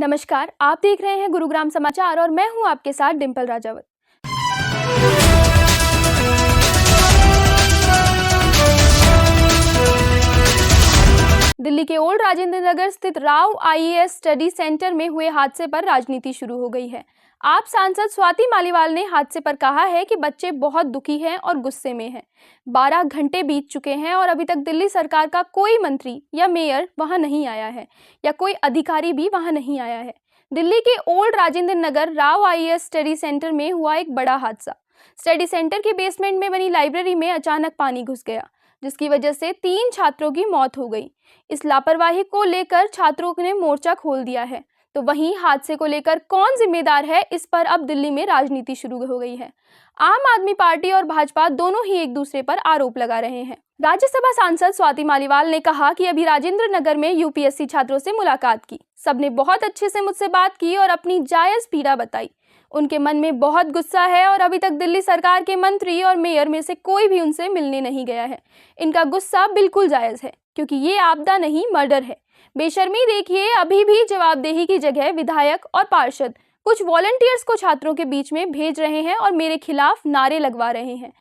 नमस्कार, आप देख रहे हैं गुरुग्राम समाचार और मैं हूं आपके साथ डिंपल राजावत। दिल्ली के ओल्ड राजेंद्र नगर स्थित राव आईएएस स्टडी सेंटर में हुए हादसे पर राजनीति शुरू हो गई है। आप सांसद स्वाति मालीवाल ने हादसे पर कहा है कि बच्चे बहुत दुखी हैं और गुस्से में हैं। 12 घंटे बीत चुके हैं और अभी तक दिल्ली सरकार का कोई मंत्री या मेयर वहां नहीं आया है या कोई अधिकारी भी वहां नहीं आया है। दिल्ली के old Rajendra Nagar Rao IAS study centre में हुआ एक बड़ा हादसा। स्टडी सेंटर के बेसमेंट में बनी लाइब्रेरी में अचानक पानी घुस गया, जिसकी वजह से 3 छात्रों की मौत हो गई। इस लापरवाही को लेकर छात्रों ने मोर्चा खोल दिया है। तो वहीं हादसे को लेकर कौन जिम्मेदार है, इस पर अब दिल्ली में राजनीति शुरू हो गई है। आम आदमी पार्टी और भाजपा दोनों ही एक दूसरे पर आरोप लगा रहे हैं। राज्यसभा सांसद स्वाति मालीवाल ने कहा कि अभी राजेंद्र नगर में यूपीएससी छात्रों से मुलाकात की। सबने बहुत अच्छे से मुझसे बात की और अपनी जायज पीड़ा बताई। उनके मन में बहुत गुस्सा है और अभी तक दिल्ली सरकार के मंत्री और मेयर में से कोई भी उनसे मिलने नहीं गया है। इनका गुस्सा बिल्कुल जायज है, क्योंकि ये आपदा नहीं, मर्डर है। बेशर्मी देखिए, अभी भी जवाबदेही की जगह विधायक और पार्षद कुछ वॉलंटियर्स को छात्रों के बीच में भेज रहे हैं और मेरे खिलाफ नारे लगवा रहे हैं।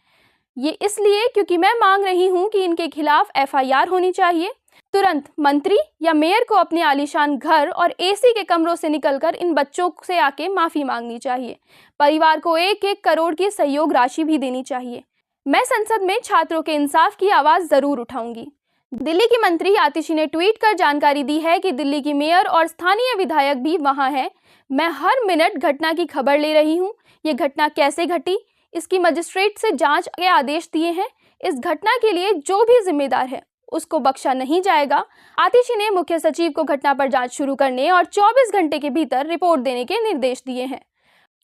ये इसलिए क्योंकि मैं मांग रही हूं कि इनके खिलाफ एफआईआर होनी चाहिए। तुरंत मंत्री या मेयर को अपने आलीशान घर और एसी के कमरों से निकलकर इन बच्चों से आके माफी मांगनी चाहिए। परिवार को 1-1 करोड़ की सहयोग राशि भी देनी चाहिए। मैं संसद में छात्रों के इंसाफ की आवाज जरूर उठाऊंगी। दिल्ली की मंत्री आतिशी ने ट्वीट कर जानकारी दी है कि दिल्ली की मेयर और स्थानीय विधायक भी वहां हैं। मैं हर मिनट घटना की खबर ले रही हूं। ये घटना कैसे घटी, इसकी मजिस्ट्रेट से जांच के आदेश दिए हैं। इस घटना के लिए जो भी जिम्मेदार है उसको बख्शा नहीं जाएगा। आतिशी ने मुख्य सचिव को घटना पर जांच शुरू करने और 24 घंटे के भीतर रिपोर्ट देने के निर्देश दिए हैं।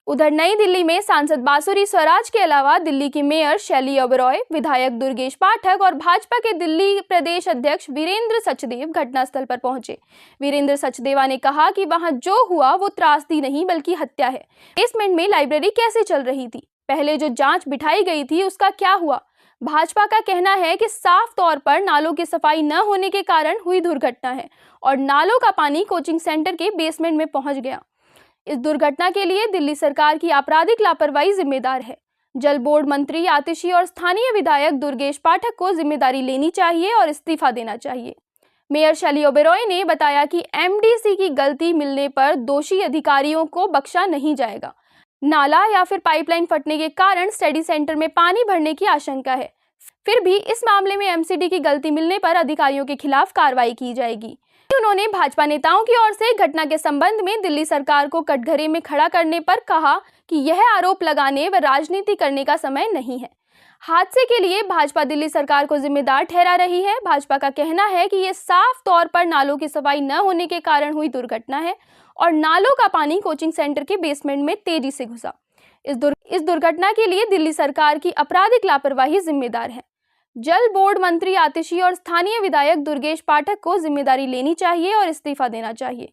उधर नई दिल्ली में सांसद बांसुरी स्वराज के अलावा दिल्ली की मेयर शैली ओबेरॉय, विधायक दुर्गेश पाठक और भाजपा के दिल्ली प्रदेश अध्यक्ष वीरेंद्र सचदेव घटनास्थल पर पहुंचे। वीरेंद्र सचदेवा ने कहा कि वहां जो हुआ वो त्रासदी नहीं बल्कि हत्या है। बेसमेंट में लाइब्रेरी कैसे चल रही थी, पहले जो जांच बिठाई गई थी उसका क्या हुआ। भाजपा का कहना है कि साफ तौर पर नालों की सफाई न होने के कारण हुई दुर्घटना है और नालों का पानी कोचिंग सेंटर के बेसमेंट में पहुंच गया। इस दुर्घटना के लिए दिल्ली सरकार की आपराधिक लापरवाही जिम्मेदार है। जल बोर्ड मंत्री आतिशी और स्थानीय विधायक दुर्गेश पाठक को जिम्मेदारी लेनी चाहिए और इस्तीफा देना चाहिए। मेयर शैली ओबेरॉय ने बताया कि एमडीसी की गलती मिलने पर दोषी अधिकारियों को बख्शा नहीं जाएगा। नाला या फिर पाइपलाइन फटने के कारण स्टडी सेंटर में पानी भरने की आशंका है। फिर भी इस मामले में एमसीडी की गलती मिलने पर अधिकारियों के खिलाफ कार्रवाई की जाएगी। उन्होंने भाजपा नेताओं की ओर से घटना के संबंध में दिल्ली सरकार को कटघरे में खड़ा करने पर कहा कि यह आरोप लगाने व राजनीति करने का समय नहीं है। हादसे के लिए भाजपा दिल्ली सरकार को जिम्मेदार ठहरा रही है। भाजपा का कहना है कि यह साफ तौर पर नालों की सफाई न होने के कारण हुई दुर्घटना है और नालों का पानी कोचिंग सेंटर के बेसमेंट में तेजी से घुसा। इस दुर्घटना के लिए दिल्ली सरकार की आपराधिक लापरवाही जिम्मेदार है। जल बोर्ड मंत्री आतिशी और स्थानीय विधायक दुर्गेश पाठक को जिम्मेदारी लेनी चाहिए और इस्तीफा देना चाहिए।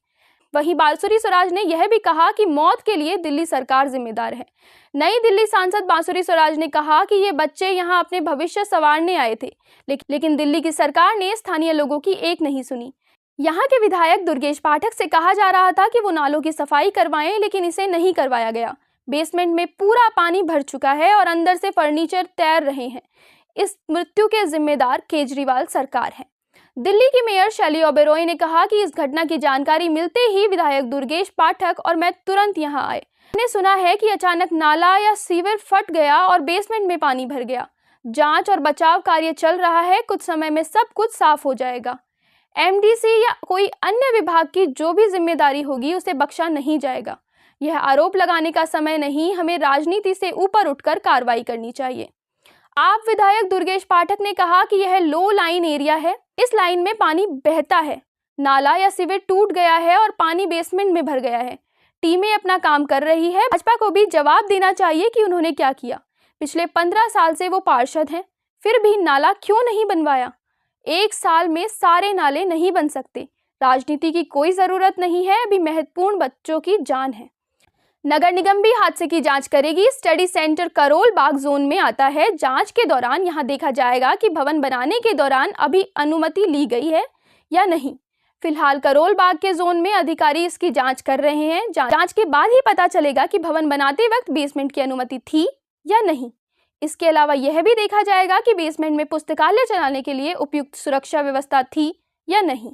वहीं बांसुरी स्वराज ने यह भी कहा कि मौत के लिए दिल्ली सरकार जिम्मेदार है। नई दिल्ली सांसद बांसुरी स्वराज ने कहा कि ये बच्चे यहां अपने भविष्य संवारने आए थे, लेकिन दिल्ली की सरकार ने स्थानीय लोगों की एक नहीं सुनी। यहाँ के विधायक दुर्गेश पाठक से कहा जा रहा था कि वो नालों की सफाई करवाएं, लेकिन इसे नहीं करवाया गया। बेसमेंट में पूरा पानी भर चुका है और अंदर से फर्नीचर तैर रहे हैं। इस मृत्यु के जिम्मेदार केजरीवाल सरकार है। दिल्ली की मेयर शैली ओबेरॉय ने कहा कि इस घटना की जानकारी मिलते ही विधायक दुर्गेश पाठक और मैं तुरंत यहां आए। मैंने सुना है कि अचानक नाला या सीवर फट गया और बेसमेंट में पानी भर गया। जांच और बचाव कार्य चल रहा है, कुछ समय में सब कुछ साफ हो जाएगा। एमडीसी या कोई अन्य विभाग की जो भी जिम्मेदारी होगी उसे बख्शा नहीं जाएगा। यह आरोप लगाने का समय नहीं, हमें राजनीति से ऊपर उठकर कार्रवाई करनी चाहिए। आप विधायक दुर्गेश पाठक ने कहा कि यह लो लाइन एरिया है, इस लाइन में पानी बहता है, नाला या सीवर टूट गया है और पानी बेसमेंट में भर गया है। टीमें अपना काम कर रही है। भाजपा को भी जवाब देना चाहिए कि उन्होंने क्या किया। पिछले 15 साल से वो पार्षद हैं, फिर भी नाला क्यों नहीं बनवाया। 1 साल में सारे नाले नहीं बन सकते। राजनीति की कोई जरूरत नहीं है, अभी महत्वपूर्ण बच्चों की जान है। नगर निगम भी हादसे की जांच करेगी। Study centre Karol Bagh zone में आता है। जांच के दौरान यहां देखा जाएगा कि भवन बनाने के दौरान अभी अनुमति ली गई है या नहीं। फिलहाल करोल बाग के जोन में अधिकारी इसकी जांच कर रहे हैं। जांच के बाद ही पता चलेगा कि भवन बनाते वक्त बेसमेंट की अनुमति थी या नहीं। इसके अलावा यह भी देखा जाएगा कि बेसमेंट में पुस्तकालय चलाने के लिए उपयुक्त सुरक्षा व्यवस्था थी या नहीं।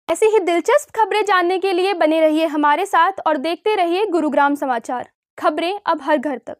ऐसी ही दिलचस्प खबरें जानने के लिए बने रहिए हमारे साथ और देखते रहिए गुरुग्राम समाचार। खबरें अब हर घर तक।